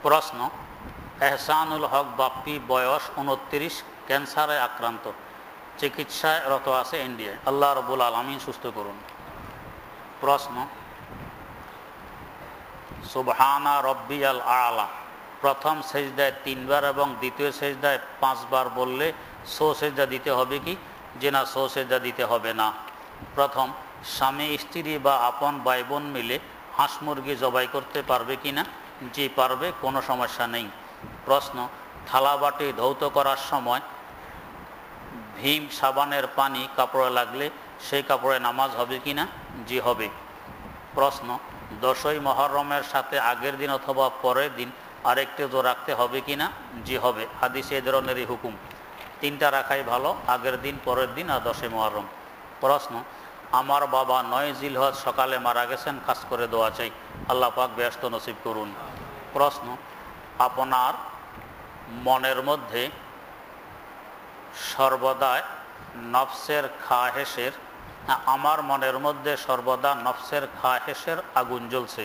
প্রশ্ন, এহসানুল হক বাপ্পি বয়স 29, ক্যান্সারে আক্রান্ত, চিকিৎসায় রত আছে ইন্ডিয়ায়। আল্লাহ রাব্বুল আলামিন সুস্থ করুন। প্রশ্ন, সুবহানা রব্বিয়াল আলা প্রথম সেজদায় 3 বার এবং দ্বিতীয় সেজদায় 5 বার বললে সো সেজদা দিতে হবে কি? যে না, সো সেজদা দিতে হবে না। প্রথম, স্বামী স্ত্রী বা আপন ভাই বোন মিলে হাঁস মুরগি জবাই করতে পারবে কি না? জি পারবে, কোনো সমস্যা নেই। প্রশ্ন, থালা বাটি ধৌত করার সময় ভীম সাবানের পানি কাপড়ে লাগলে সেই কাপড়ে নামাজ হবে কি না? জি হবে। প্রশ্ন, 10ই মুহররমের সাথে আগের দিন অথবা পরের দিন আরেকটি রোজা রাখতে হবে কি না? জি হবে। হাদিসে এই ধরনেরই হুকুম, 3টা রাখাই ভালো, আগের দিন, পরের দিন আর 10ই মুহররম। প্রশ্ন, আমার বাবা 9 জিলহজ সকালে মারা গেছেন, খাস করে দোয়া চাই, আল্লাহ পাক বেহেশত নসিব করুন। প্রশ্ন, আপনার মনের মধ্যে সর্বদা নফসের খাহেসের আমার মনের মধ্যে সর্বদা নফসের খাহেসের আগুন জ্বলছে।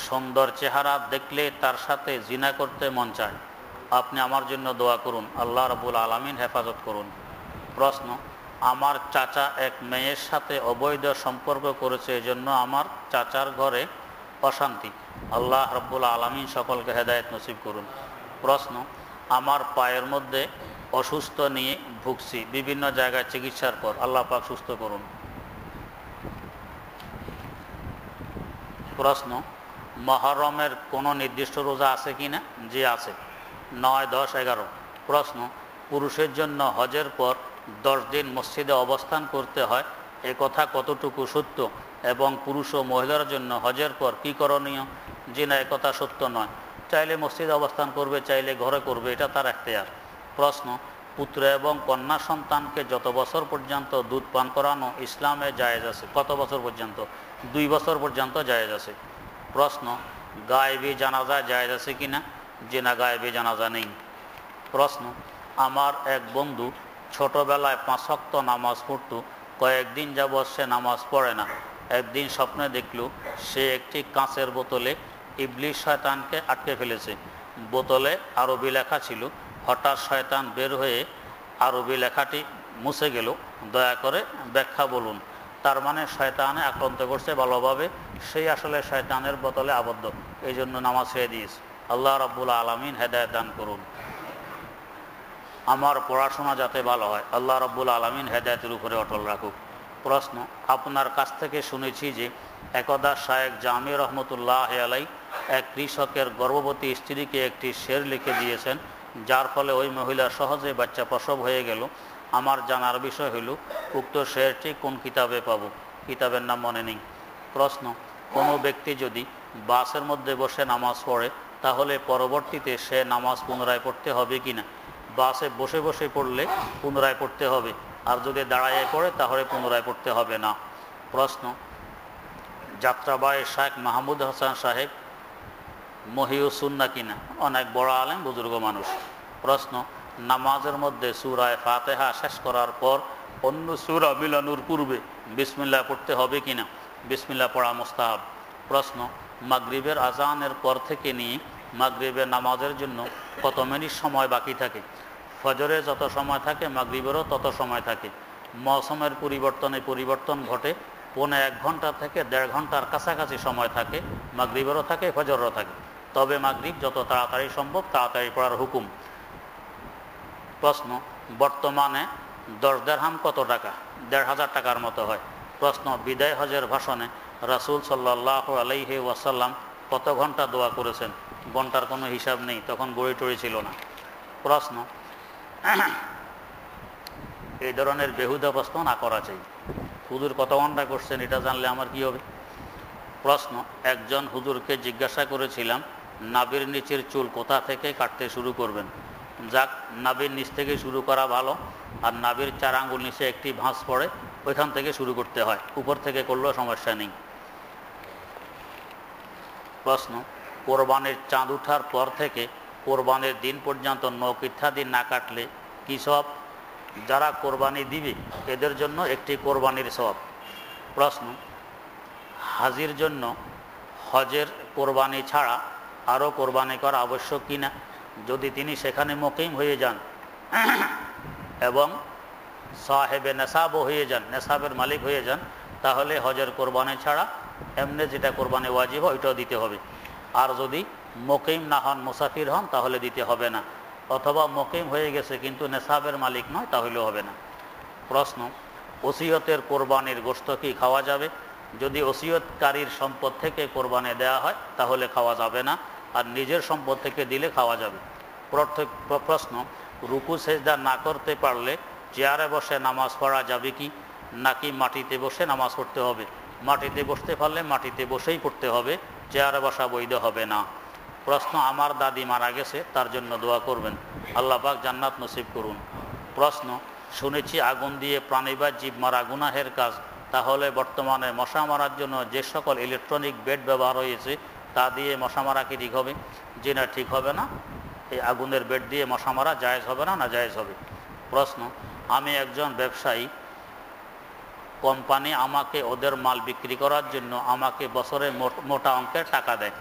সুন্দর চেহারা দেখলে তার সাথে জিনা করতে মন চায়। আপনি আমার জন্য দোয়া করুন, আল্লাহ রাব্বুল আলামিন হেফাজত করুন। প্রশ্ন, আমার চাচা এক মেয়ের সাথে অবৈধ সম্পর্ক করেছে, এজন্য আমার চাচার ঘরে অশান্তি। আল্লাহ রাব্বুল আলামিন সকলকে হেদায়েত নসিব করুন। প্রশ্ন, আমার পায়ের মধ্যে অসুস্থ নিয়ে ভুগছি, বিভিন্ন জায়গায় চিকিৎসার পর, আল্লাহ পাক সুস্থ করুন। প্রশ্ন, মুহররমের কোনো নির্দিষ্ট রোজা আছে কি না? জি আছে, 9, 10, 11। প্রশ্ন, পুরুষের জন্য হজের পর 10 দিন মসজিদে অবস্থান করতে হয়, এ কথা কতটুকু সত্য? এবং পুরুষ ও মহিলার জন্য হজের পর কী করণীয়? জি না, এ কথা সত্য নয়। চাইলে মসজিদে অবস্থান করবে, চাইলে ঘরে করবে, এটা তার এখতিয়ার। প্রশ্ন, পুত্র এবং কন্যা সন্তানকে যত বছর পর্যন্ত দুধ পান করানো ইসলামে জায়েজ আছে? কত বছর পর্যন্ত? 2 বছর পর্যন্ত জায়েজ আছে। প্রশ্ন, গায়েবী জানাজা জায়েজ আছে কি না? জি না, গায়েবী জানাজা নেই। প্রশ্ন, আমার এক বন্ধু ছোটবেলায় 5 ওয়াক্ত নামাজ পড়ত, কয়েকদিন যাবৎ সে নামাজ পড়ে না। একদিন স্বপ্নে দেখল সে একটি কাঁচের বোতলে ইবলিস শয়তানকে আটকে ফেলেছে। বোতলে আরবি লেখা ছিল। হঠাৎ শয়তান বের হয়ে আরবি লেখাটি মুছে গেল। দয়া করে ব্যাখ্যা বলুন। তার মানে শয়তানে আক্রান্ত করছে ভালোভাবে, সেই আসলে শয়তানের বোতলে আবদ্ধ, এই জন্য নামাজ ছেড়ে দিয়েছে। আল্লাহ রাব্বুল আলামিন হেদায়েত দান করুন। আমার পড়াশোনা যাতে ভালো হয়, আল্লাহ রাব্বুল আলামিন হেদায়েতের উপরে অটল রাখুক। প্রশ্ন, আপনার কাছ থেকে শুনেছি যে একদা শায়েখ জামি রহমতুল্লাহ আলাই এক কৃষকের গর্ভবতী স্ত্রীকে একটি শের লিখে দিয়েছেন, যার ফলে ওই মহিলা সহজে বাচ্চা প্রসব হয়ে গেল। আমার জানার বিষয় হইল উক্ত শেরটি কোন কিতাবে পাব? কিতাবের নাম মনে নেই। প্রশ্ন, কোনো ব্যক্তি যদি বাসের মধ্যে বসে নামাজ পড়ে, তাহলে পরবর্তীতে সে নামাজ পুনরায় পড়তে হবে কি না? বাসে বসে বসে পড়লে পুনরায় পড়তে হবে, আর যদি দাঁড়াইয়ে পড়ে তাহলে পুনরায় পড়তে হবে না। প্রশ্ন, যাত্রাবাড়ি শায়েখ মাহমুদ হাসান সাহেব মহিউসুন্না কিনা? অনেক বড় আলেম, বুজুর্গ মানুষ। প্রশ্ন, নামাজের মধ্যে সূরায়ে ফাতিহা শেষ করার পর অন্য সূরা মিলানোর পূর্বে বিসমিল্লাহ পড়তে হবে কিনা? বিসমিল্লাহ পড়া মুস্তাহাব। প্রশ্ন, মাগরিবের আজানের পর থেকে নিয়ে মাগরিবের নামাজের জন্য কত মিনিট সময় বাকি থাকে? ফজরে যত সময় থাকে মাগরিবেরও তত সময় থাকে। মৌসুমের পরিবর্তনে পরিবর্তন ঘটে, 1.25 ঘন্টা থেকে 1.5 ঘন্টার কাছাকাছি সময় থাকে, মাগরিবেরও থাকে, ফজরেরও থাকে। তবে মাগরিব যত তাড়াতাড়ি সম্ভব তাড়াতাড়ি পড়ার হুকুম। প্রশ্ন, বর্তমানে 10 দিরহাম কত টাকা? 1,500 টাকার মতো হয়। প্রশ্ন, বিদায় হজের ভাষণে রাসূল সাল্লাল্লাহু আলাইহি ওয়াসাল্লাম কত ঘন্টা দোয়া করেছেন? ঘন্টার কোনো হিসাব নেই, তখন গড়ি টড়ি ছিল না। প্রশ্ন, এই ধরনের বেহুদা প্রশ্ন না করা চাই। হুজুর কত ঘন্টা করছেন এটা জানলে আমার কি হবে? প্রশ্ন, একজন হুজুরকে জিজ্ঞাসা করেছিলাম নাভির নিচের চুল কোথা থেকে কাটতে শুরু করবেন? যাক, নাভির নিচ থেকে শুরু করা ভালো, আর নাভির 4 আঙ্গুল নিচে একটি ভাঁজ পড়ে, ওইখান থেকে শুরু করতে হয়, উপর থেকে করলেও সমস্যা নেই। প্রশ্ন, কোরবানির চাঁদ ওঠার পর থেকে কোরবানির দিন পর্যন্ত নখ ইত্যাদি না কাটলে কী সওয়াব? যারা কোরবানি দিবে এদের জন্য একটি কোরবানির সওয়াব। প্রশ্ন, হাজির জন্য হজের কোরবানি ছাড়া আরও কোরবানি করা আবশ্যক কিনা। যদি তিনি সেখানে মুকিম হয়ে যান এবং সাহেবে নেশাবও হয়ে যান, নেশাবের মালিক হয়ে যান, তাহলে হজের কোরবানি ছাড়া এমনি যেটা কোরবানি ওয়াজিব ওইটাও দিতে হবে। আর যদি মুকিম না হন, মুসাফির হন, তাহলে দিতে হবে না। অথবা মুকিম হয়ে গেছে কিন্তু নেশাবের মালিক নয়, তাহলেও হবে না। প্রশ্ন, ওসিয়তের কোরবানির গোশত কি খাওয়া যাবে? যদি ওসিয়তকারীর সম্পদ থেকে কোরবানি দেওয়া হয় তাহলে খাওয়া যাবে না, আর নিজের সম্পদ থেকে দিলে খাওয়া যাবে। প্রশ্ন, রুকু সেজদা না করতে পারলে চেয়ারে বসে নামাজ পড়া যাবে কি, নাকি মাটিতে বসে নামাজ পড়তে হবে? মাটিতে বসতে পারলে মাটিতে বসেই পড়তে হবে, চেয়ারে বসা বৈধ হবে না। প্রশ্ন, আমার দাদি মারা গেছে, তার জন্য দোয়া করবেন, আল্লাহ পাক জান্নাত নসিব করুন। প্রশ্ন, শুনেছি আগুন দিয়ে প্রাণী বা জীব মারা গুনাহের কাজ, তাহলে বর্তমানে মশা মারার জন্য যে সকল ইলেকট্রনিক বেড ব্যবহার হয়েছে তা দিয়ে মশা মারা কি ঠিক হবে? জি না, ঠিক হবে না। এই আগুনের বেড দিয়ে মশা মারা জায়েজ হবে না, না জায়েজ হবে? প্রশ্ন, আমি একজন ব্যবসায়ী, কোম্পানি আমাকে ওদের মাল বিক্রি করার জন্য আমাকে বছরে মোটা অঙ্কের টাকা দেয়,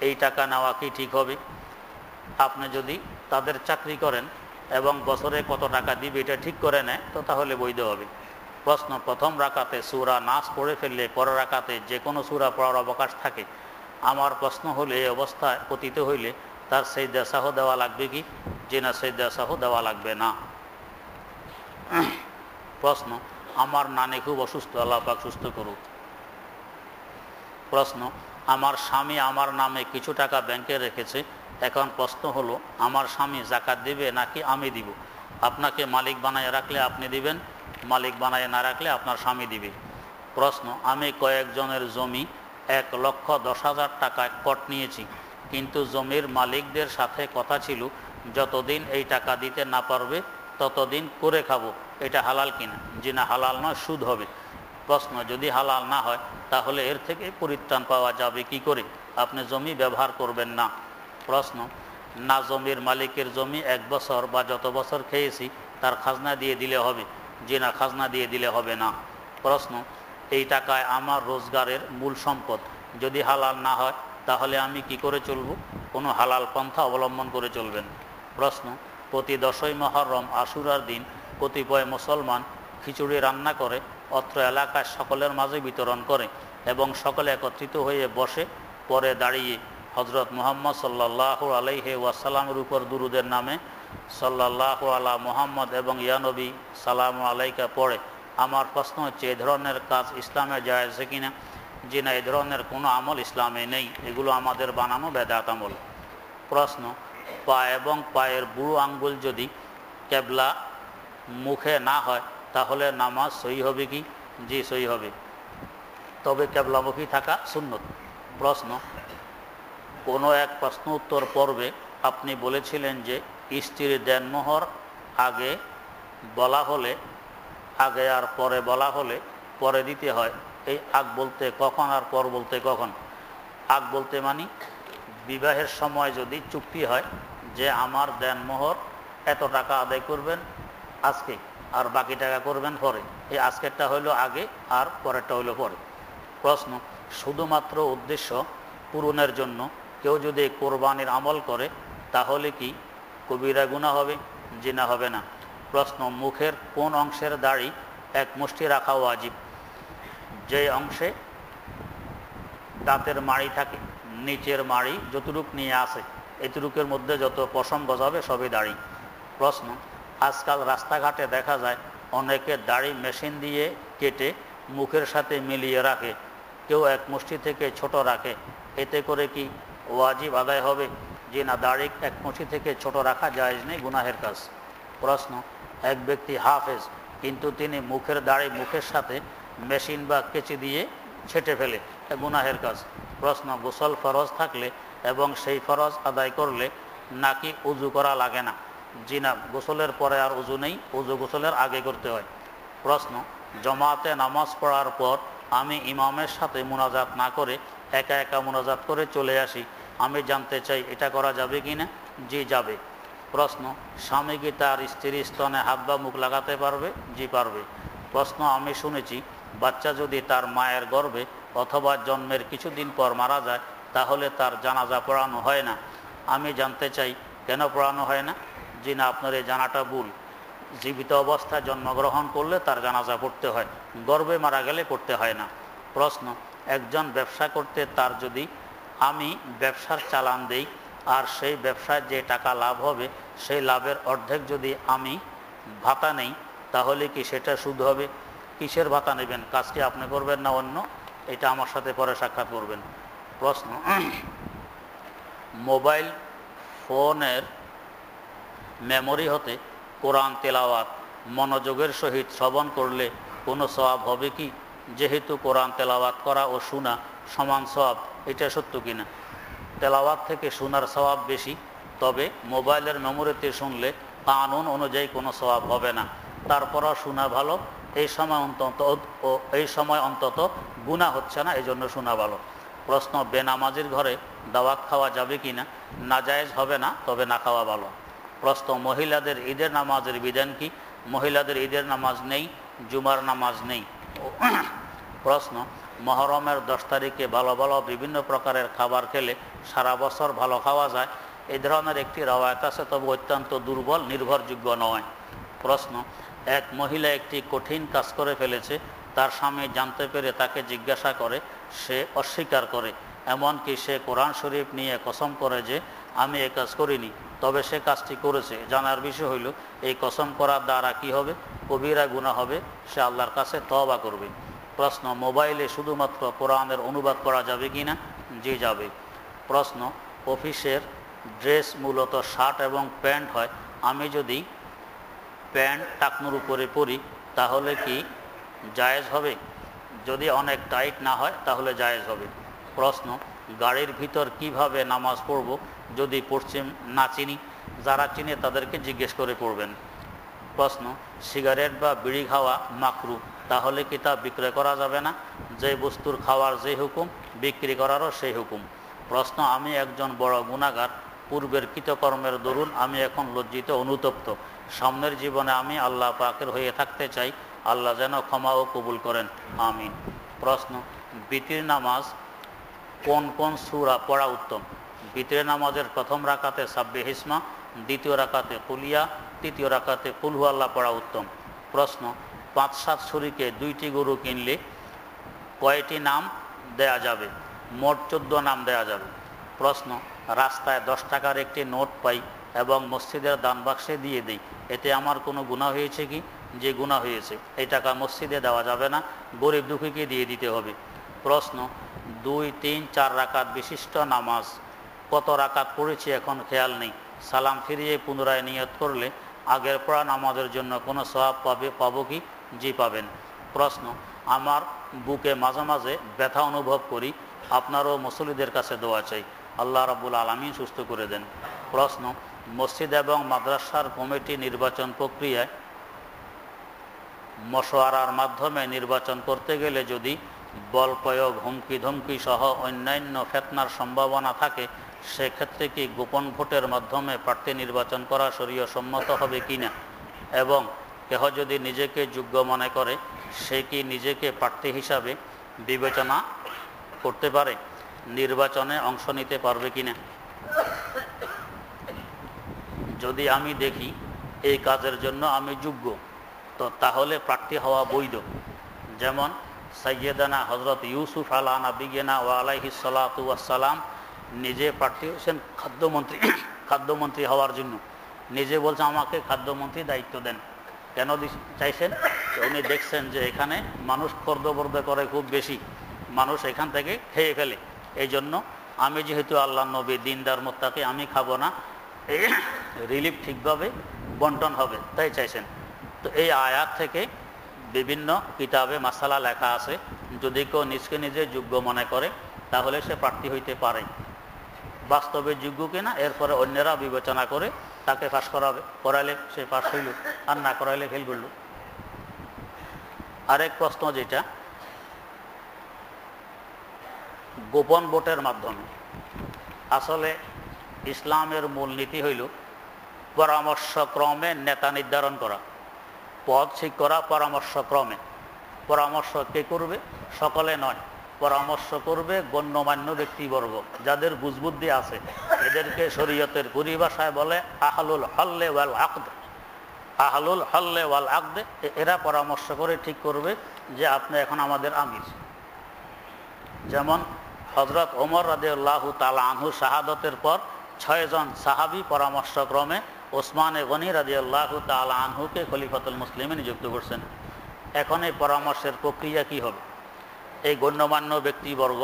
এই টাকা নেওয়া কি ঠিক হবে? আপনি যদি তাদের চাকরি করেন এবং বছরে কত টাকা দিবে এটা ঠিক করে নেয় তো তাহলে বৈধ হবে। প্রশ্ন, প্রথম রাকাতে সূরা নাস পড়ে ফেললে পরের রাকাতে যে কোনো সূরা পড়ার অবকাশ থাকে। আমার প্রশ্ন হলো, এই অবস্থায় পতিত হইলে তার সেজদা সাহ দেওয়া লাগবে কি? জি না, সেজদা সাহ দেওয়া লাগবে না। প্রশ্ন, আমার নানি খুব অসুস্থ, আল্লাহ পাক সুস্থ করুক। প্রশ্ন, আমার স্বামী আমার নামে কিছু টাকা ব্যাংকে রেখেছে, এখন প্রশ্ন হলো আমার স্বামী যাকাত দিবে নাকি আমি দিব? আপনাকে মালিক বানায় রাখলে আপনি দিবেন, মালিক বানায় না রাখলে আপনার স্বামী দিবে। প্রশ্ন, আমি কয়েকজনের জমি 1,10,000 টাকায় কট নিয়েছি, কিন্তু জমির মালিকদের সাথে কথা ছিল যতদিন এই টাকা দিতে না পারবে ততদিন করে খাবো, এটা হালাল কিনা? জি না, হালাল নয়, সুদ হবে। প্রশ্ন, যদি হালাল না হয় তাহলে এর থেকে পরিত্রাণ পাওয়া যাবে কি করে? আপনি জমি ব্যবহার করবেন না। প্রশ্ন, না জমির মালিকের জমি 1 বছর বা যত বছর খেয়েছি তার খাজনা দিয়ে দিলে হবে? জি না, খাজনা দিয়ে দিলে হবে না। প্রশ্ন, এই টাকায় আমার রোজগারের মূল সম্পদ, যদি হালাল না হয় তাহলে আমি কি করে চলব? কোনো হালাল পন্থা অবলম্বন করে চলবেন। প্রশ্ন, প্রতি 10ই মুহররম আশুরার দিন কতিপয় মুসলমান খিচুড়ি রান্না করে অত্র এলাকায় সকলের মাঝে বিতরণ করে এবং সকলে একত্রিত হয়ে বসে, পরে দাঁড়িয়ে হজরত মুহাম্মদ সাল্লাল্লাহু আলাইহি ওয়াসাল্লামের উপর দুরুদের নামে সাল্লাল্লাহু আলা মুহাম্মদ এবং ইয়া নবী সালামু আলাইকা পড়ে। আমার প্রশ্ন হচ্ছে, এই ধরনের কাজ ইসলামে জায়েজ কিনা? জি না, এই ধরনের কোনো আমল ইসলামে নেই, এগুলো আমাদের বানানো বেদাত আমল। প্রশ্ন, পা এবং পায়ের বুড়ো আঙ্গুল যদি কেবলা মুখে না হয় তাহলে নামাজ সহি হবে কি? জি, সহি হবে, তবে কেবলামুখী থাকা সুন্নত। প্রশ্ন, কোনো এক প্রশ্ন উত্তর পর্বে আপনি বলেছিলেন যে স্ত্রীর দেনমোহর আগে বলা হলে আগে আর পরে বলা হলে পরে দিতে হয়, এই আগ বলতে কখন আর পর বলতে কখন? আগ বলতে মানি বিবাহের সময় যদি চুক্তি হয় যে আমার দেনমোহর এত টাকা আদায় করবেন আজকে আর বাকি টাকা করবেন পরে, এই আজকেরটা হইল আগে আর পরেরটা হইল পরে। প্রশ্ন, শুধুমাত্র উদ্দেশ্য পূরণের জন্য কেউ যদি কোরবানির আমল করে তাহলে কি কবিরা গুনাহ হবে? জি না, হবে না। প্রশ্ন, মুখের কোন অংশের দাড়ি এক মুষ্টি রাখা ওয়াজিব? যে অংশে দাঁতের মাড়ি থাকে, নিচের মাড়ি যতটুক নিয়ে আসে এতটুকের মধ্যে যত পশম গজাবে সবই দাড়ি। প্রশ্ন, আজকাল রাস্তাঘাটে দেখা যায় অনেকে দাড়ি মেশিন দিয়ে কেটে মুখের সাথে মিলিয়ে রাখে, কেউ এক মুষ্টি থেকে ছোট রাখে, এতে করে কি ওয়াজিব আদায় হবে? জি না, দাড়ি এক মুষ্টি থেকে ছোট রাখা জায়েজ নেই, গুনাহের কাজ। প্রশ্ন, এক ব্যক্তি হাফেজ কিন্তু তিনি মুখের দাড়ি মুখের সাথে মেশিন বা কেচি দিয়ে ছেটে ফেলে, গুনাহের কাজ। প্রশ্ন, গোসল ফরজ থাকলে এবং সেই ফরজ আদায় করলে নাকি উজু করা লাগে না? জি না, গোসলের পরে আর উজু নেই, উজু গোসলের আগে করতে হয়। প্রশ্ন, জমাতে নামাজ পড়ার পর আমি ইমামের সাথে মুনাজাত না করে একা একা মুনাজাত করে চলে আসি, আমি জানতে চাই এটা করা যাবে কি না? জি, যাবে। প্রশ্ন, স্বামী কি তার স্ত্রীর স্তনে হাত বা মুখ লাগাতে পারবে? জি, পারবে। প্রশ্ন, আমি শুনেছি বাচ্চা যদি তার মায়ের গর্ভে অথবা জন্মের কিছুদিন পর মারা যায় তাহলে তার জানাজা পড়ানো হয় না। আমি জানতে চাই কেন পড়ানো হয় না? জি না, আপনার এই জানাটা ভুল। জীবিত অবস্থায় জন্মগ্রহণ করলে তার জানাজা পড়তে হয়, গর্ভে মারা গেলে পড়তে হয় না। প্রশ্ন, একজন ব্যবসা করতে তার যদি আমি ব্যবসার চালান দেই আর সেই ব্যবসায় যে টাকা লাভ হবে সেই লাভের অর্ধেক যদি আমি ভাতা নেই তাহলে কি সেটা সুদ হবে? কিসের ভাতা নেবেন? কাজটি আপনি করবেন না অন্য? এটা আমার সাথে পরে সাক্ষাৎ করবেন। প্রশ্ন, মোবাইল ফোনের মেমোরি হতে কোরআন তেলাওয়াত মনোযোগের সহিত শ্রবণ করলে কোনো সওয়াব হবে কি? যেহেতু কোরআন তেলাওয়াত করা ও শোনা সমান সওয়াব, এটা সত্য কিনা? তেলাওয়াত থেকে শোনার সওয়াব বেশি, তবে মোবাইলের মেমোরিতে শুনলে কানুন অনুযায়ী কোনো সওয়াব হবে না। তারপরও শোনা ভালো, এই সময় অন্তত গুনাহ হচ্ছে না, এই জন্য শোনা ভালো। প্রশ্ন, বেনামাজির ঘরে দাওয়াত খাওয়া যাবে কি না? নাজায়েজ হবে না, তবে না খাওয়া ভালো। প্রশ্ন, মহিলাদের ঈদের নামাজের বিধান কি? মহিলাদের ঈদের নামাজ নেই, জুমার নামাজ নেই। প্রশ্ন, মহরমের 10 তারিখে ভালো ভালো বিভিন্ন প্রকারের খাবার খেলে সারা বছর ভালো খাওয়া যায়, এই ধরনের একটি রওয়ায়াত আছে, তবে অত্যন্ত দুর্বল, নির্ভরযোগ্য নয়। প্রশ্ন, এক মহিলা একটি কঠিন কাজ করে ফেলেছে, তার স্বামী জানতে পেরে তাকে জিজ্ঞাসা করে, সে অস্বীকার করে, এমনকি সে কোরআন শরীফ নিয়ে কসম করে যে আমি এই কাজ করিনি, তবে সে কাজটি করেছে। জানার বিষয় হইল এই কসম করার দ্বারা কি হবে? কবিরা গুনাহ হবে, সে আল্লাহর কাছে তওবা করবে। প্রশ্ন, মোবাইলে শুধুমাত্র কোরআনের অনুবাদ করা যাবে কি না? জি যাবে। প্রশ্ন, অফিসের ড্রেস মূলত শার্ট এবং প্যান্ট হয়, আমি যদি প্যান্ট টাকনুর উপরে পরি তাহলে কি জায়েজ হবে? যদি অনেক টাইট না হয় তাহলে জায়েজ হবে। প্রশ্ন, গাড়ির ভিতর কিভাবে নামাজ পড়ব যদি পশ্চিম না চিনি? যারা চিনে তাদেরকে জিজ্ঞেস করে পড়বেন। প্রশ্ন, সিগারেট বা বিড়ি খাওয়া মাকরু, তাহলে কি তা বিক্রয় করা যাবে না? যে বস্তুর খাওয়ার যে হুকুম, বিক্রি করারও সেই হুকুম। প্রশ্ন, আমি একজন বড় গুনাহগার, পূর্বের কৃতকর্মের দরুন আমি এখন লজ্জিত, অনুতপ্ত। সামনের জীবনে আমি আল্লাহ পাকের হয়ে থাকতে চাই, আল্লাহ যেন ক্ষমা ও কবুল করেন, আমিন। প্রশ্ন, বিতির নামাজ কোন কোন সূরা পড়া উত্তম? বিতির নামাজের প্রথম রাকাতে সাব্বিহ ইসমা, দ্বিতীয় রাকাতে কুলিয়া, তৃতীয় রাকাতে কুল হু আল্লাহ পড়া উত্তম। প্রশ্ন, 5-7 ছুরিকে 2টি গরু কিনলে কয়টি নাম দেয়া যাবে? মোট 14 নাম দেয়া যাবে। প্রশ্ন, রাস্তায় 10 টাকার একটি নোট পাই এবং মসজিদের দান বাক্সে দিয়ে দিই, এতে আমার কোনো গুনাহ হয়েছে কি? যে গুনাহ হয়েছে। এই টাকা মসজিদে দেওয়া যাবে না, গরিব দুঃখীকে দিয়ে দিতে হবে। প্রশ্ন, 2, 3, 4 রাকাত বিশিষ্ট নামাজ কত রাকাত পড়েছি এখন খেয়াল নেই, সালাম ফিরিয়ে পুনরায় নিয়ত করলে আগের পড়া নামাজের জন্য কোনো সওয়াব পাবো কি? জি পাবেন। প্রশ্ন, আমার বুকে মাঝে মাঝে ব্যথা অনুভব করি, আপনারও মুসল্লিদের কাছে দোয়া চাই, আল্লাহ রাব্বুল আলামিন সুস্থ করে দেন। প্রশ্ন, মসজিদ এবং মাদ্রাসার কমিটি নির্বাচন প্রক্রিয়ায় মশওয়ারার মাধ্যমে নির্বাচন করতে গেলে যদি বল প্রয়োগ, হুমকি ধমকি সহ অন্যান্য ফিতনার সম্ভাবনা থাকে, সেক্ষেত্রে কি গোপন ভোটের মাধ্যমে প্রার্থী নির্বাচন করা শরীয়ত সম্মত হবে কিনা? এবং কেহ যদি নিজেকে যোগ্য মনে করে, সে কি নিজেকে প্রার্থী হিসাবে বিবেচনা করতে পারে? নির্বাচনে অংশ নিতে পারবে কিনা? যদি আমি দেখি এই কাজের জন্য আমি যোগ্য, তো তাহলে প্রার্থী হওয়া বৈধ। যেমন সাইয়েদানা হযরত ইউসুফ আলা নাবিয়িনা ওয়া আলাইহিস সালাতু ওয়াস সালাম নিজে প্রার্থী হয়েছেন খাদ্যমন্ত্রী হওয়ার জন্য। নিজে বলছে আমাকে খাদ্যমন্ত্রী দায়িত্ব দেন। কেন চাইছেন? উনি দেখছেন যে এখানে মানুষ খর্দবর্দ করে খুব বেশি, মানুষ এখান থেকে খেয়ে ফেলে, এই জন্য আমি যেহেতু আল্লাহ নবী, দিনদার মুত্তাকি, আমি খাবো না, এই রিলিফ ঠিকভাবে বন্টন হবে, তাই চাইছেন। তো এই আয়াত থেকে বিভিন্ন কিতাবে মাসালা লেখা আছে, যদি কেউ নিজকে নিজে যোগ্য মনে করে তাহলে সে প্রার্থী হইতে পারে। বাস্তবে যোগ্য কিনা এরপরে অন্যরা বিবেচনা করে তাকে পাশ করালে সে পাশ হইল, আর না করাইলে ফেল করল। আরেক প্রশ্ন, যেটা গোপন ভোটের মাধ্যমে, আসলে ইসলামের মূলনীতি হইল পরামর্শক্রমে নেতা নির্ধারণ করা, পদ ঠিক করা পরামর্শক্রমে। পরামর্শ কে করবে? সকলে নয়, পরামর্শ করবে গণ্যমান্য ব্যক্তিবর্গ, যাদের বুঝবুদ্ধি আছে। এদেরকে শরীয়তের পরিভাষায় বলে আহলুল হল্লে ওয়াল আকদ। আহলুল হল্লে ওয়াল আকদ, এরা পরামর্শ করে ঠিক করবে যে আপনি এখন আমাদের আমির। যেমন হযরত ওমর রাদিয়াল্লাহু তাআলা আনহু শাহাদতের পর 6 জন সাহাবী পরামর্শক্রমে ওসমান গনি রাদিয়াল্লাহু তাআলা আনহুকে খলিফাতুল মুসলিমিন নিযুক্ত করছেন। এখন এই পরামর্শের প্রক্রিয়া কি হবে? এই গণ্যমান্য ব্যক্তিবর্গ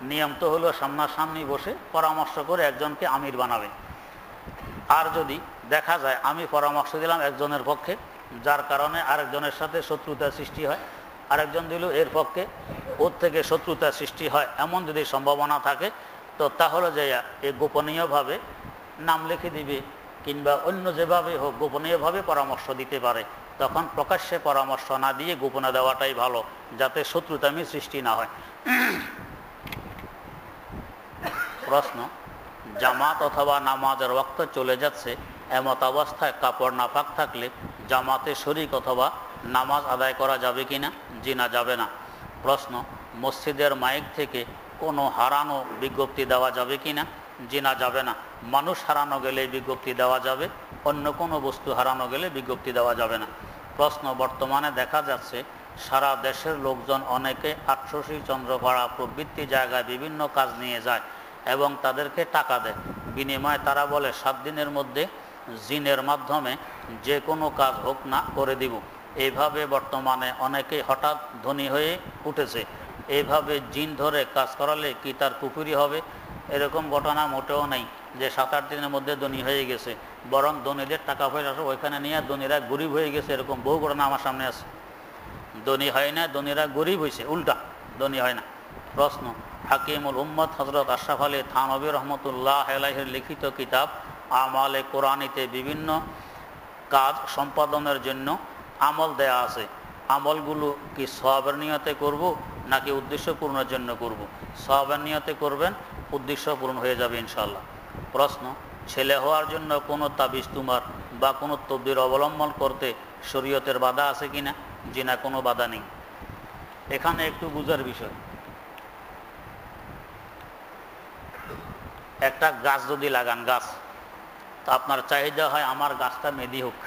নিয়ম তো হলো সামনাসামনি বসে পরামর্শ করে একজনকে আমির বানাবে। আর যদি দেখা যায় আমি পরামর্শ দিলাম একজনের পক্ষে, যার কারণে আরেকজনের সাথে শত্রুতার সৃষ্টি হয়, আরেকজন দিল এর পক্ষে, ওর থেকে শত্রুতার সৃষ্টি হয়, এমন যদি সম্ভাবনা থাকে, তো তাহলে যে এই গোপনীয়ভাবে নাম লিখে দিবে কিংবা অন্য যেভাবে হোক গোপনীয়ভাবে পরামর্শ দিতে পারে। তখন প্রকাশ্যে পরামর্শ না দিয়ে গোপনে দেওয়াটাই ভালো, যাতে শত্রুতামি সৃষ্টি না হয়। প্রশ্ন, জামাত অথবা নামাজের ওয়াক্ত চলে যাচ্ছে, এমত অবস্থায় কাপড় নাপাক থাকলে জামাতে শরীক অথবা নামাজ আদায় করা যাবে কি না? জি না, যাবে না। প্রশ্ন, মসজিদের মাইক থেকে কোনো হারানো বিজ্ঞপ্তি দেওয়া যাবে কি না? জি না, যাবে না। মানুষ হারানো গেলে বিজ্ঞপ্তি দেওয়া যাবে, অন্য কোনো বস্তু হারানো গেলে বিজ্ঞপ্তি দেওয়া যাবে না। প্রশ্ন, বর্তমানে দেখা যাচ্ছে সারা দেশের লোকজন অনেকে আটশোশী চন্দ্রপাড়া প্রভৃতি জায়গায় বিভিন্ন কাজ নিয়ে যায় এবং তাদেরকে টাকা দেয়। বিনিময়ে তারা বলে 7 দিনের মধ্যে জিনের মাধ্যমে যে কোনো কাজ হোক না করে দিব। এইভাবে বর্তমানে অনেকে হঠাৎ ধনী হয়ে উঠেছে। এইভাবে জিন ধরে কাজ করালে কি তার কুফরি হবে? এরকম ঘটনা মোটেও নেই যে 7-8 দিনের মধ্যে ধনী হয়ে গেছে, বরং ধনীদের টাকা পয়সা ওইখানে নিয়ে ধনীরা গরিব হয়ে গেছে, এরকম বহু ঘটনা আমার সামনে আছে। ধনী হয় না, ধনীরা গরিব হয়েছে, উল্টা ধনী হয় না। প্রশ্ন, হাকিমুল উম্মত হযরত আশরাফ আলী থানভী রহমতুল্লাহ আলাইহির লিখিত কিতাব আমালে কোরআনিতে বিভিন্ন কাজ সম্পাদনের জন্য আমল দেয়া আছে। আমলগুলো কি সওয়াবের নিয়তে করব নাকি উদ্দেশ্য পূরণের জন্য করব? সওয়াবের নিয়তে করবেন, উদ্দেশ্য পূরণ হয়ে যাবে ইনশাআল্লাহ। প্রশ্ন, ছেলে হওয়ার জন্য কোনো তাবিজ তুমার বা কোনো তদবির অবলম্বন করতে শরীয়তের বাধা আছে কিনা? জি না, কোনো বাধা নেই। এখানে একটু বুঝার বিষয়, একটা গাছ যদি লাগান, গাছ তো আপনার চাহিদা হয় আমার গাছটা মেদি হোক,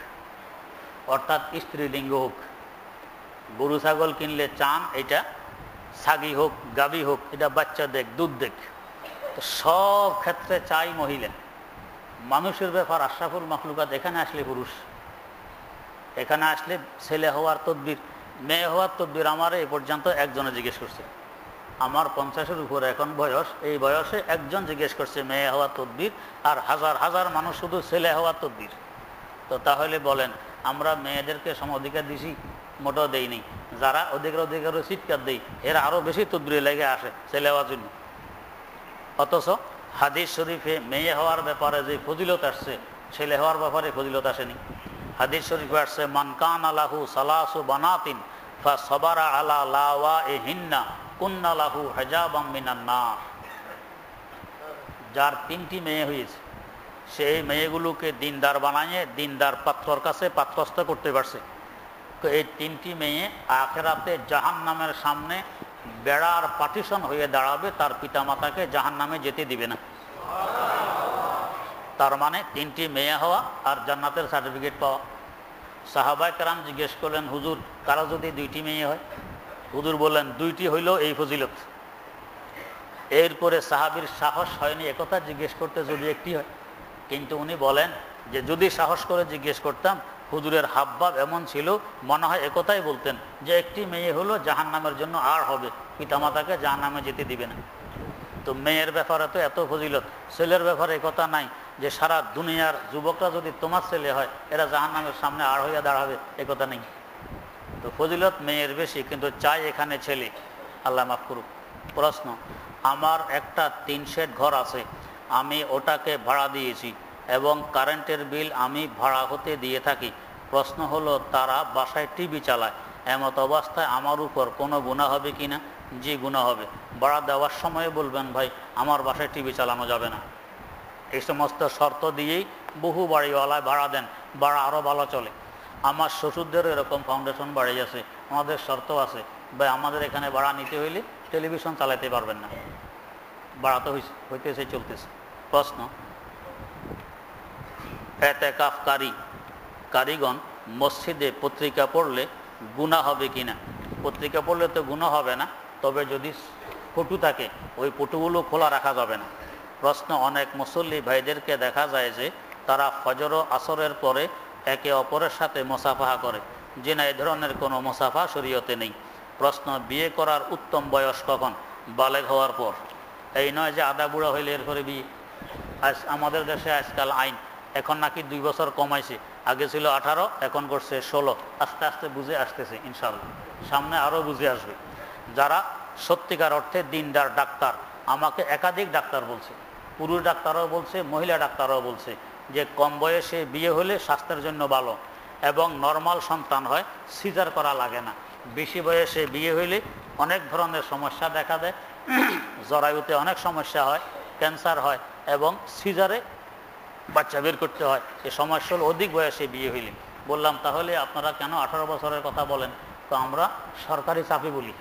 অর্থাৎ স্ত্রীলিঙ্গ হোক। গরু ছাগল কিনলে চান এটা ছাগি হোক, গাভী হোক, এটা বাচ্চা দেখ, দুধ দেখ। তো সব ক্ষেত্রে চাই মহিলা। মানুষের ব্যাপার আশরাফুল মাখলুকাত, এখানে আসলে পুরুষ, এখানে আসলে ছেলে হওয়ার তদবির, মেয়ে হওয়ার তদবির আমার এই পর্যন্ত একজনে জিজ্ঞেস করছে। আমার 50-এর উপরে এখন বয়স, এই বয়সে একজন জিজ্ঞেস করছে মেয়ে হওয়ার তদবির, আর হাজার হাজার মানুষ শুধু ছেলে হওয়ার তদবির। তো তাহলে বলেন আমরা মেয়েদেরকে সম অধিকার দিছি? মোটেও দেইনি। যারা অধিকারও চিৎকার দেই, এরা আরও বেশি তদবিরে লেগে আসে ছেলে হওয়ার জন্য। অথচ হাদিস শরীফে মেয়ে হওয়ার ব্যাপারে যে ফজিলত আসছে, ছেলে হওয়ার ব্যাপারে ফজিলত আসেনি। হাদিস শরীফে আসছে মান কানা লাহু সালাসু বানাতিন ফাসবারা আলা লাওয়াইহিন্না কুন্না লাহু হিজাবাম মিনান নার। যার 3টি মেয়ে হয়েছে, সেই মেয়েগুলোকে দিনদার বানাইয়ে দিনদার পাত্রর কাছে পাত্রস্থ করতে পারছে। তো এই 3টি মেয়ে আখিরাতে জাহান্নামের সামনে বেড়ার পার্টিশন হয়ে দাঁড়াবে, তার পিতামাতাকে জাহান্নামে যেতে দিবে না। তার মানে 3টি মেয়ে হওয়া আর জান্নাতের সার্টিফিকেট পাওয়া। সাহাবায়ে কেরাম জিজ্ঞেস করলেন, হুজুর কারো যদি 2টি মেয়ে হয়? হুজুর বললেন 2টি হইল এই ফজিলত। এরপরে সাহাবীর সাহস হয়নি একথা জিজ্ঞেস করতে যদি 1টি হয়, কিন্তু উনি বলেন যে যদি সাহস করে জিজ্ঞেস করতাম, হুজুরের হাবভাব এমন ছিল মনে হয় একথাই বলতেন যে 1টি মেয়ে হলো জাহান্নামের জন্য আর হবে, পিতামাতাকে জাহান্নামে যেতে দিবে না। তো মেয়ের ব্যাপারে তো এত ফজিলত, ছেলের ব্যাপারে একথা নাই যে সারা দুনিয়ার যুবকরা যদি তোমার ছেলে হয় এরা জাহান্নামের সামনে আর হইয়া দাঁড়াবে, একথা নেই। তো ফজিলত মেয়ের বেশি, কিন্তু চাই এখানে ছেলে, আল্লাহ মাফ করুক। প্রশ্ন, আমার একটা 3 শেড ঘর আছে, আমি ওটাকে ভাড়া দিয়েছি এবং কারেন্টের বিল আমি ভাড়া হতে দিয়ে থাকি। প্রশ্ন হলো তারা বাসায় টিভি চালায়, এমত অবস্থায় আমার উপর কোনো গুনাহ হবে কিনা? জি, গুনাহ হবে। ভাড়া দেওয়ার সময় বলবেন ভাই আমার বাসায় টিভি চালানো যাবে না। এই সমস্ত শর্ত দিয়েই বহু বাড়িওয়ালায় ভাড়া দেন, ভাড়া আরও ভালো চলে। আমার শ্বশুরদেরও এরকম ফাউন্ডেশন বাড়ি আছে, আমাদের শর্ত আছে ভাই আমাদের এখানে ভাড়া নিতে হইলে টেলিভিশন চালাতে পারবেন না, ভাড়া তো হইতেছে চলতেছে। প্রশ্ন, কারিগণ মসজিদে পত্রিকা পড়লে গুনাহ হবে কিনা? পত্রিকা পড়লে তো গুনাহ হবে না, তবে যদি পটু থাকে ওই পটুগুলো খোলা রাখা যাবে না। প্রশ্ন, অনেক মুসল্লি ভাইদেরকে দেখা যায় যে তারা ফজর ও আসরের পরে একে অপরের সাথে মুসাফাহা করে, যে না এই ধরনের কোনো মুসাফা শরীয়তে নেই। প্রশ্ন, বিয়ে করার উত্তম বয়স কখন? বালেগ হওয়ার পর। এই নয় যে আধা বুড়া হইলে এরপরে বিয়ে। আজ আমাদের দেশে আজকাল আইন এখন নাকি 2 বছর কমাইছে, আগে ছিল 18, এখন করছে 16। আস্তে আস্তে বুঝে আসতেছে, ইনশাল্লাহ সামনে আরও বুঝে আসবে। যারা সত্যিকার অর্থে দিনদার ডাক্তার, আমাকে একাধিক ডাক্তার বলছে, পুরুষ ডাক্তারও বলছে, মহিলা ডাক্তারও বলছে যে কম বয়সে বিয়ে হলে স্বাস্থ্যের জন্য ভালো এবং নর্মাল সন্তান হয়, সিজার করা লাগে না। বেশি বয়সে বিয়ে হইলে অনেক ধরনের সমস্যা দেখা দেয়, জরায়ুতে অনেক সমস্যা হয়, ক্যান্সার হয় এবং সিজারে বাচ্চা বের করতে হয়। এই সমস্যা হলো অধিক বয়সে বিয়ে হইলে। বললাম তাহলে আপনারা কেন 18 বছরের কথা বলেন? তো আমরা সরকারি চাপে বলি,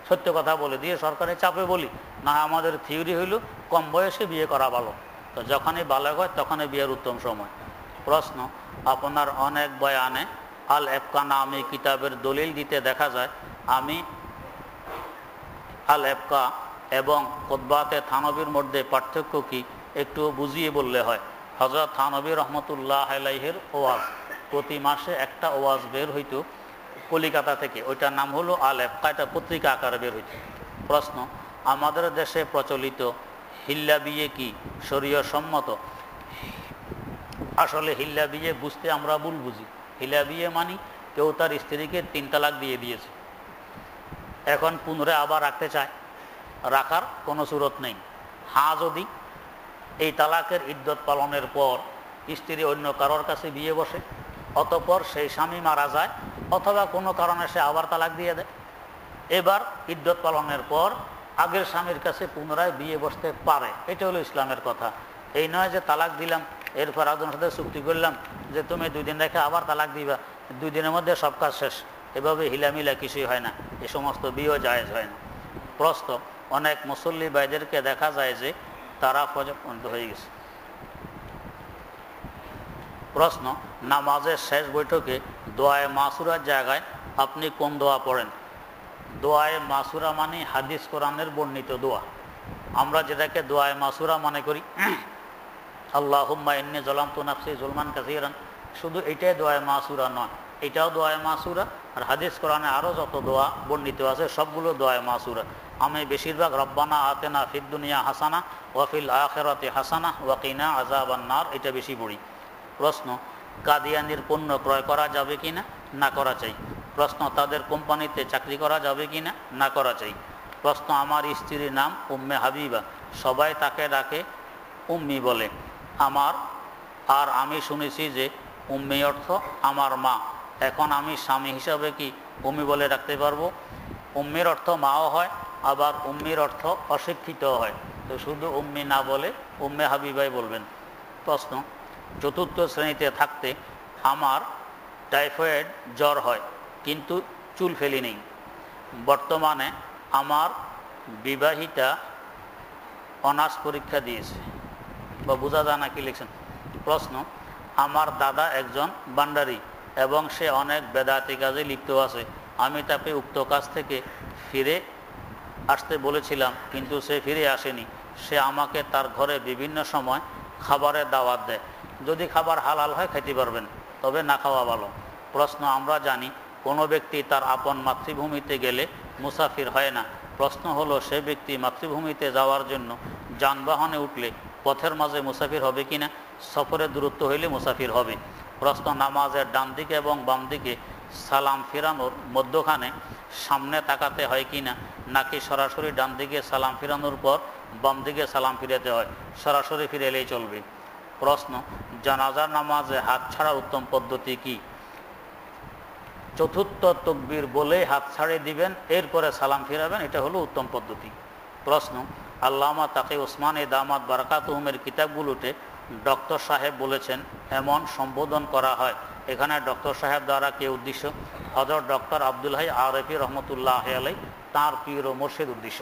সত্য কথা বলে দিয়ে সরকারি চাপে বলি না, আমাদের থিওরি হইল কম বয়সে বিয়ে করা ভালো। তো যখনই বালেগ হয় তখনই বিয়ের উত্তম সময়। প্রশ্ন, আপনার অনেক বয়ানে আল এফকা নামে কিতাবের দলিল দিতে দেখা যায়, আমি আল এফকা এবং খুতবাতে থানবীর মধ্যে পার্থক্য কি একটু বুঝিয়ে বললে হয়। হযরত থানবী রহমতুল্লাহ আলাইহির ওয়াজ, প্রতি মাসে একটা ওয়াজ বের হইতো কলিকাতা থেকে, ওইটার নাম হলো আল এফকা, এটা পত্রিকা আকারে বের হইতো। প্রশ্ন, আমাদের দেশে প্রচলিত হিল্লা বিয়ে কি শরীয়ত সম্মত? আসলে হিল্লা বিয়ে বুঝতে আমরা ভুল বুঝি। হিল্লা বিয়ে মানে কেউ তার স্ত্রীকে 3 তালাক দিয়ে দিয়েছে, এখন পুনরায় আবার রাখতে চায়, রাখার কোনো সুরত নেই। হ্যাঁ, যদি এই তালাকের ইদ্যত পালনের পর স্ত্রী অন্য কারোর কাছে বিয়ে বসে, অতঃপর সেই স্বামী মারা যায় অথবা কোনো কারণে সে আবার তালাক দিয়ে দেয়, এবার ইদ্যত পালনের পর আগের স্বামীর কাছে পুনরায় বিয়ে বসতে পারে। এটা হলো ইসলামের কথা। এই নয় যে তালাক দিলাম এরপর আদমের সাথে চুক্তি করলাম যে তুমি 2 দিন রেখে আবার তালাক দিবা, 2 দিনের মধ্যে সব কাজ শেষ। এভাবে হিলামিলা কিছুই হয় না, এ সমস্ত বিয়েও জায়েজ হয় না। প্রশ্ন, অনেক মুসল্লি ভাইদেরকে দেখা যায় যে তারা ফজর পর্যন্ত হয়ে গেছে। প্রশ্ন, নামাজের শেষ বৈঠকে দোয়ায়ে মাসুরার জায়গায় আপনি কোন দোয়া পড়েন? দোয়ায়ে মাসুরা মানে হাদিস কোরআনের বর্ণিত দোয়া। আমরা যেটাকে দোয়ায়ে মাসুরা মনে করি, আল্লাহুম্মা ইন্নী যালামতু নাফসি যুলমান কাসীরান, শুধু এটাই দোয়ায়ে মাসুরা নয়, এটাও দোয়ায়ে মাসুরা। আর হাদিস কোরআনে আরও যত দোয়া বর্ণিত আছে সবগুলো দোয়ায়ে মাসুরা। আমি বেশিরভাগ রব্বানা আতেনা ফিদ দুনিয়া হাসানা ওয়া ফিল আখিরাতি হাসানা ওয়া কিনা আযাবান নার এটা বেশি পড়ি। প্রশ্ন, কাদিয়ানির পণ্য ক্রয় করা যাবে কি না? না করা চাই। প্রশ্ন, তাদের কোম্পানিতে চাকরি করা যাবে কি না? না করা চাই। প্রশ্ন, আমার স্ত্রীর নাম উম্মে হাবিবা, সবাই তাকে ডাকে উম্মি বলে। আমি শুনেছি যে উম্মি অর্থ আমার মা, এখন আমি স্বামী হিসাবে কি উম্মি বলে ডাকতে পারবো? উম্মির অর্থ মাও হয়, আবার উম্মির অর্থ অশিক্ষিত হয়, তো শুধু উম্মি না বলে উম্মে হাবিবাই বলবেন। প্রশ্ন, 4র্থ শ্রেণীতে থাকতে আমার টাইফয়েড জ্বর হয় কিন্তু চুল ফেলি নেই। বর্তমানে আমার বিবাহিতা অনার্স পরীক্ষা দিয়েছে, বা বোঝা যায় না কি লিখছেন। প্রশ্ন, আমার দাদা একজন ভান্ডারী এবং সে অনেক বেদাতি কাজে লিপ্ত আছে। আমি তাকে উক্ত কাজ থেকে ফিরে আসতে বলেছিলাম কিন্তু সে ফিরে আসেনি। সে আমাকে তার ঘরে বিভিন্ন সময় খাবারের দাওয়াত দেয়। যদি খাবার হালাল হয় খেতে পারবেন, তবে না খাওয়া ভালো। প্রশ্ন, আমরা জানি কোনো ব্যক্তি তার আপন মাতৃভূমিতে গেলে মুসাফির হয় না। প্রশ্ন হলো, সে ব্যক্তি মাতৃভূমিতে যাওয়ার জন্য যানবাহনে উঠলে পথের মাঝে মুসাফির হবে কিনা? সফরের দূরত্ব হইলে মুসাফির হবে। প্রশ্ন, নামাজের ডান দিকে এবং বাম দিকে সালাম ফিরানোর মধ্যখানে সামনে তাকাতে হয় কিনা, নাকি সরাসরি ডান দিকে সালাম ফিরানোর পর বাম দিকে সালাম ফিরাতে হয়? সরাসরি ফিরেলেই চলবে। প্রশ্ন, জানাজার নামাজে হাত ছাড়া উত্তম পদ্ধতি কি? 4র্থ তাকবীর বলে হাত ছাড়িয়ে দিবেন, এরপরে সালাম ফিরাবেন, এটা হলো উত্তম পদ্ধতি। প্রশ্ন, আল্লামা তাকি ওসমানী দামাত বারাকাতুহুমের কিতাবগুলোতে ডক্টর সাহেব বলেছেন এমন সম্বোধন করা হয়, এখানে ডক্টর সাহেব দ্বারা কে উদ্দেশ্য? হযরত ডক্টর আব্দুল হাই আরেফি রহমতুল্লাহ আলাই, তাঁর পীর ও মুর্শিদ উদ্দেশ্য।